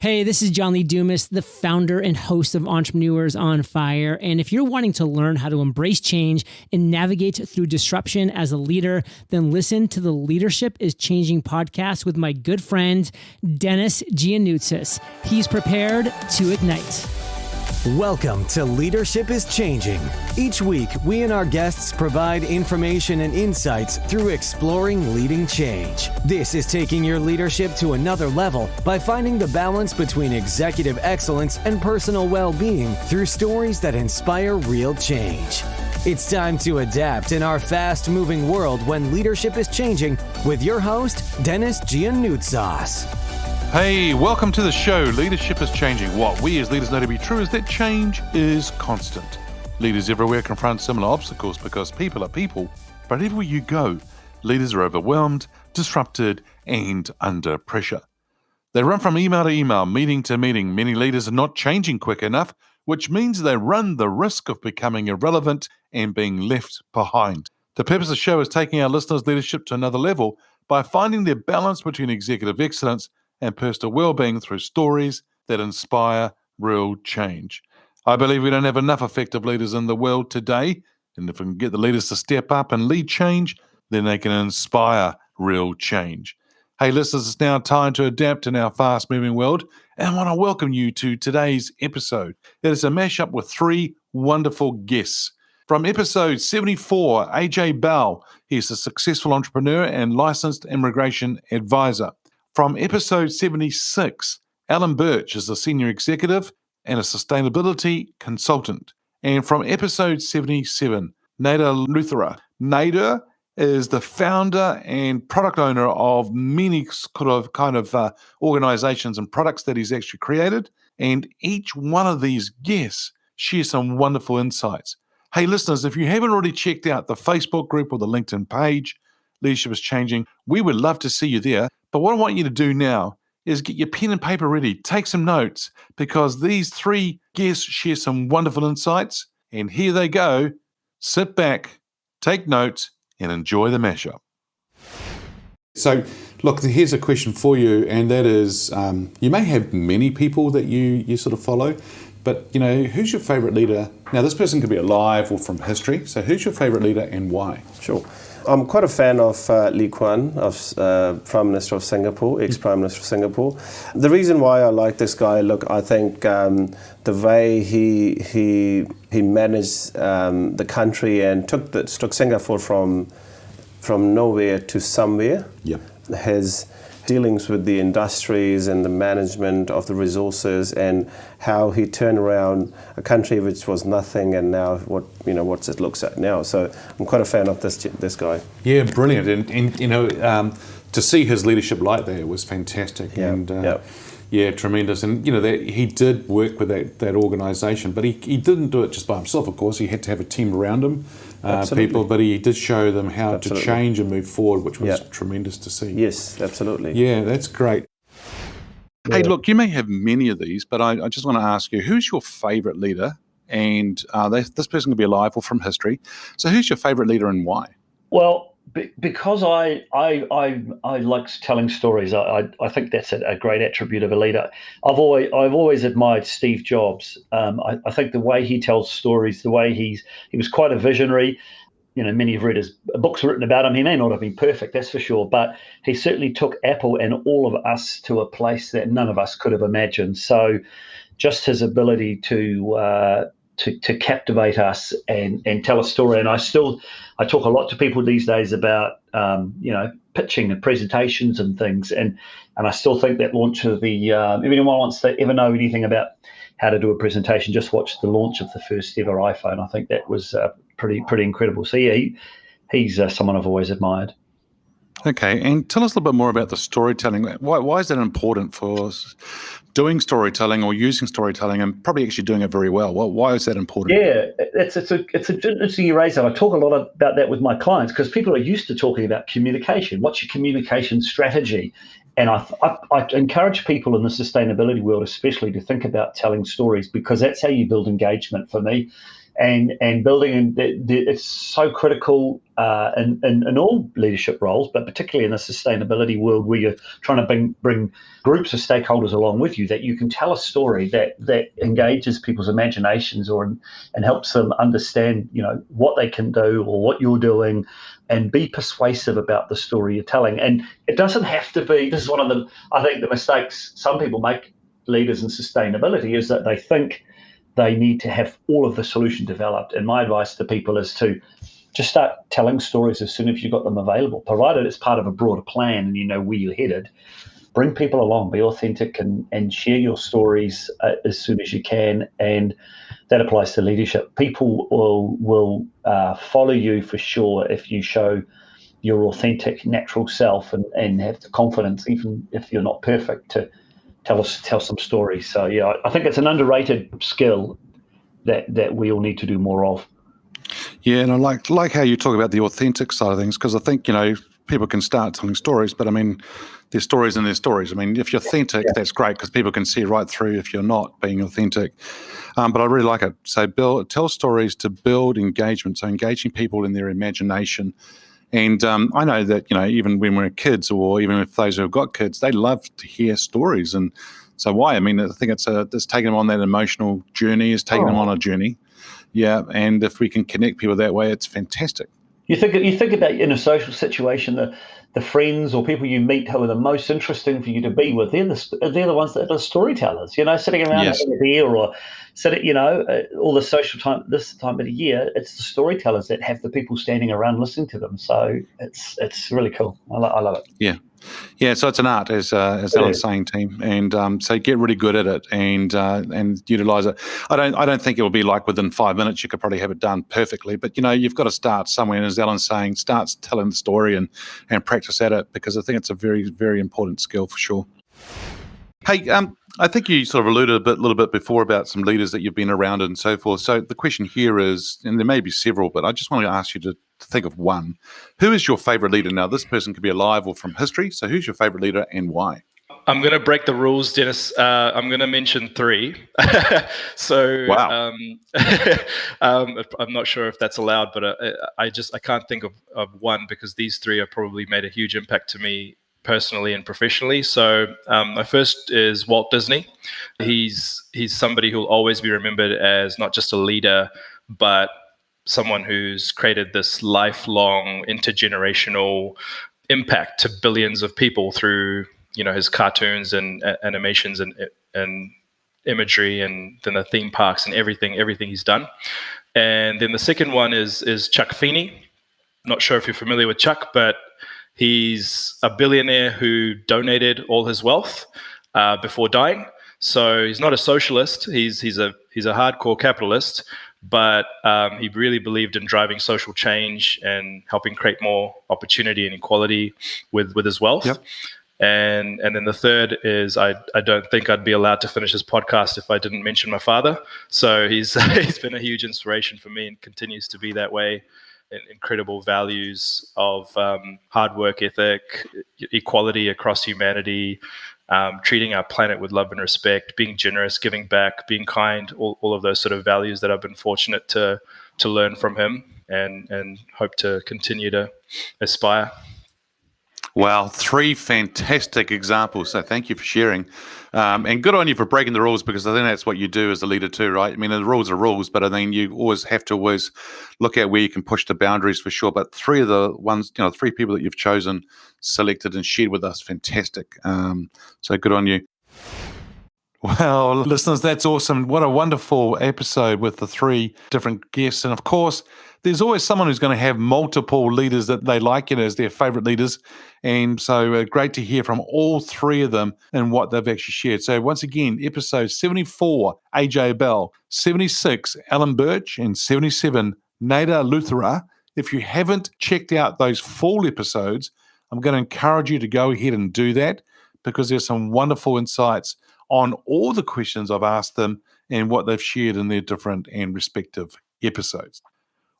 Hey, this is John Lee Dumas, the founder and host of Entrepreneurs on Fire. And if you're wanting to learn how to embrace change and navigate through disruption as a leader, then listen to the Leadership is Changing podcast with my good friend, Denis. He's prepared to ignite. Welcome to Leadership is Changing. Each week, we and our guests provide information and insights through exploring leading change. This is taking your leadership to another level by finding the balance between executive excellence and personal well-being through stories that inspire real change. It's time to adapt in our fast-moving world when leadership is changing with your host, Denis Giannoutsas. Hey, welcome to the show. Leadership is changing. What we as leaders know to be true is that change is constant. Leaders everywhere confront similar obstacles because people are people. But everywhere you go, leaders are overwhelmed, disrupted, and under pressure. They run from email to email, meeting to meeting. Many leaders are not changing quick enough, which means they run the risk of becoming irrelevant and being left behind. The purpose of the show is taking our listeners' leadership to another level by finding their balance between executive excellence and personal well-being through stories that inspire real change. I believe we don't have enough effective leaders in the world today, and if we can get the leaders to step up and lead change, then they can inspire real change. Hey listeners, it's now time to adapt in our fast-moving world, and I want to welcome you to today's episode. It is a mashup with three wonderful guests. From episode 74, Ajay Bal, he's a successful entrepreneur and licensed immigration advisor. From episode 76, Allan Birch is a senior executive and a sustainability consultant. And from episode 77, Nader Luthera. Nader is the founder and product owner of many kind of organizations and products that he's actually created. And each one of these guests shares some wonderful insights. Hey, listeners, if you haven't already checked out the Facebook group or the LinkedIn page, Leadership is Changing, we would love to see you there. But what I want you to do now is get your pen and paper ready, take some notes, because these three guests share some wonderful insights. And here they go. Sit back, take notes, and enjoy the mashup. So, look, here's a question for you, and that is, you may have many people that you sort of follow, but, you know, who's your favorite leader? Now, this person could be alive or from history, so who's your favorite leader and why? Sure. I'm quite a fan of Lee Kuan, Prime Minister of Singapore, ex-Prime Minister of Singapore. The reason why I like this guy, look, I think the way he managed the country and took Singapore from nowhere to somewhere. Yep. His dealings with the industries and the management of the resources and how he turned around a country which was nothing and now what it looks at now. So I'm quite a fan of this guy. Yeah, brilliant. And you know, to see his leadership like that was fantastic. Yeah, and yeah, tremendous. And you know, that he did work with that organisation, but he didn't do it just by himself. Of course, he had to have a team around him, people. But he did show them how to change and move forward, which was tremendous to see. Yes, absolutely. Yeah, that's great. Yeah. Hey, look, you may have many of these, but I just want to ask you, who's your favourite leader? And this person could be alive or from history. So, who's your favourite leader and why? Well, because I like telling stories. I think that's a great attribute of a leader. I've always admired Steve Jobs. I think the way he tells stories, the way he was quite a visionary. You know, many have read his books written about him. He may not have been perfect, that's for sure, but he certainly took Apple and all of us to a place that none of us could have imagined. So, just his ability to captivate us and tell a story. And I talk a lot to people these days about pitching and presentations and things. And I still think that launch of the if anyone wants to ever know anything about how to do a presentation, just watch the launch of the first ever iPhone. I think that was pretty incredible. So yeah, he's someone I've always admired. Okay, and tell us a little bit more about the storytelling. Why is that important for doing storytelling or using storytelling and probably actually doing it very well? Why is that important? Yeah, it's interesting you raise that. I talk a lot about that with my clients because people are used to talking about communication. What's your communication strategy? And I encourage people in the sustainability world especially to think about telling stories because that's how you build engagement for me. and building. And it's so critical in all leadership roles, but particularly in the sustainability world where you're trying to bring groups of stakeholders along with you, that you can tell a story that engages people's imaginations and helps them understand, what they can do or what you're doing, and be persuasive about the story you're telling. And it doesn't have to be. This is one of the mistakes some people make, leaders in sustainability, is that they think they need to have all of the solution developed. And my advice to people is to just start telling stories as soon as you've got them available, provided it's part of a broader plan and you know where you're headed. Bring people along, be authentic, and share your stories as soon as you can. And that applies to leadership. People will follow you for sure if you show your authentic, natural self and have the confidence, even if you're not perfect, to tell some stories. So yeah, I think it's an underrated skill that we all need to do more of. Yeah, and I like how you talk about the authentic side of things, because I think, people can start telling stories, but I mean, there's stories and there's stories. I mean, if you're authentic, that's great because people can see right through if you're not being authentic. But I really like it. So tell stories to build engagement, so engaging people in their imagination. And I know that, even when we're kids, or even if those who have got kids, they love to hear stories. And so why? I mean, I think it's taking them on that emotional journey, is taking them on a journey. Yeah, and if we can connect people that way, it's fantastic. You think about, in a social situation, the friends or people you meet who are the most interesting for you to be with, they're the ones that are storytellers, sitting around having a beer or sitting, all the social time, this time of the year, it's the storytellers that have the people standing around listening to them. So it's really cool. I love it. Yeah. Yeah, so it's an art, as Allan's saying, team, and so get really good at it and utilize it. I don't think it will be like within 5 minutes you could probably have it done perfectly, but you've got to start somewhere. And as Allan's saying, start telling the story and practice at it, because I think it's a very, very important skill for sure. Hey, I think you sort of alluded a little bit before about some leaders that you've been around and so forth. So the question here is, and there may be several, but I just want to ask you to think of one. Who is your favorite leader? Now, this person could be alive or from history. So who's your favorite leader and why? I'm going to break the rules, Denis. I'm going to mention 3. So wow. I'm not sure if that's allowed, but I can't think of one, because these 3 have probably made a huge impact to me personally and professionally. So my first is Walt Disney. He's somebody who'll always be remembered as not just a leader, but someone who's created this lifelong intergenerational impact to billions of people through his cartoons and animations and imagery, and then the theme parks and everything he's done. And then the second one is Chuck Feeney. Not sure if you're familiar with Chuck, but he's a billionaire who donated all his wealth before dying. So he's not a socialist. He's a hardcore capitalist, but he really believed in driving social change and helping create more opportunity and equality with his wealth. Yep. And then the third is I don't think I'd be allowed to finish this podcast if I didn't mention my father. So he's been a huge inspiration for me and continues to be that way. Incredible values of hard work ethic, equality across humanity, treating our planet with love and respect, being generous, giving back, being kind, all of those sort of values that I've been fortunate to learn from him and hope to continue to aspire. Wow, 3 fantastic examples. So thank you for sharing. And good on you for breaking the rules, because I think that's what you do as a leader too, right? I mean, the rules are rules, but I mean, you always have to look at where you can push the boundaries for sure. But 3 of the ones, 3 people that you've chosen, selected and shared with us, fantastic. So good on you. Well, listeners, that's awesome. What a wonderful episode with the 3 different guests. And of course, there's always someone who's going to have multiple leaders that they like, as their favorite leaders. And so great to hear from all 3 of them and what they've actually shared. So once again, episode 74, Ajay Bal, 76, Allan Birch, and 77, Nader Luthera. If you haven't checked out those full episodes, I'm going to encourage you to go ahead and do that, because there's some wonderful insights on all the questions I've asked them and what they've shared in their different and respective episodes.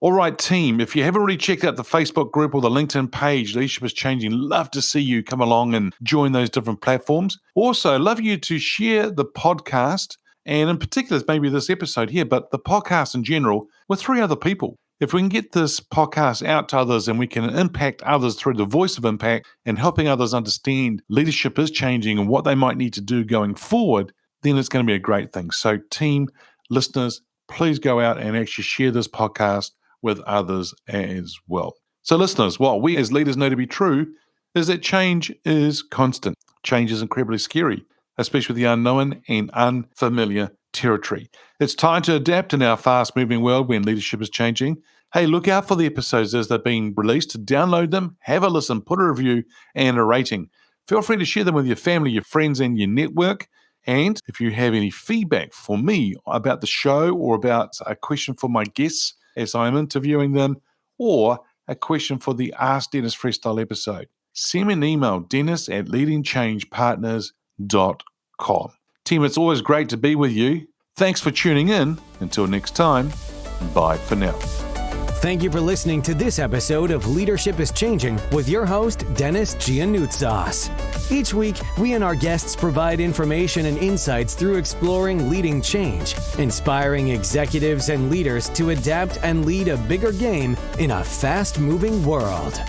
All right, team, if you haven't already checked out the Facebook group or the LinkedIn page, Leadership is Changing, love to see you come along and join those different platforms. Also, love you to share the podcast and in particular, maybe this episode here, but the podcast in general, with 3 other people. If we can get this podcast out to others and we can impact others through the voice of impact and helping others understand leadership is changing and what they might need to do going forward, then it's going to be a great thing. So team, listeners, please go out and actually share this podcast with others as well. So listeners, what we as leaders know to be true is that change is constant. Change is incredibly scary, especially with the unknown and unfamiliar territory. It's time to adapt in our fast-moving world when leadership is changing. Hey, look out for the episodes as they're being released. Download them, have a listen, put a review and a rating. Feel free to share them with your family, your friends, and your network. And if you have any feedback for me about the show or about a question for my guests as I'm interviewing them, or a question for the Ask Denis Freestyle episode, send me an email, dennis@leadingchangepartners.com. Team, it's always great to be with you. Thanks for tuning in. Until next time, bye for now. Thank you for listening to this episode of Leadership is Changing with your host, Denis Giannoutsas. Each week, we and our guests provide information and insights through exploring leading change, inspiring executives and leaders to adapt and lead a bigger game in a fast-moving world.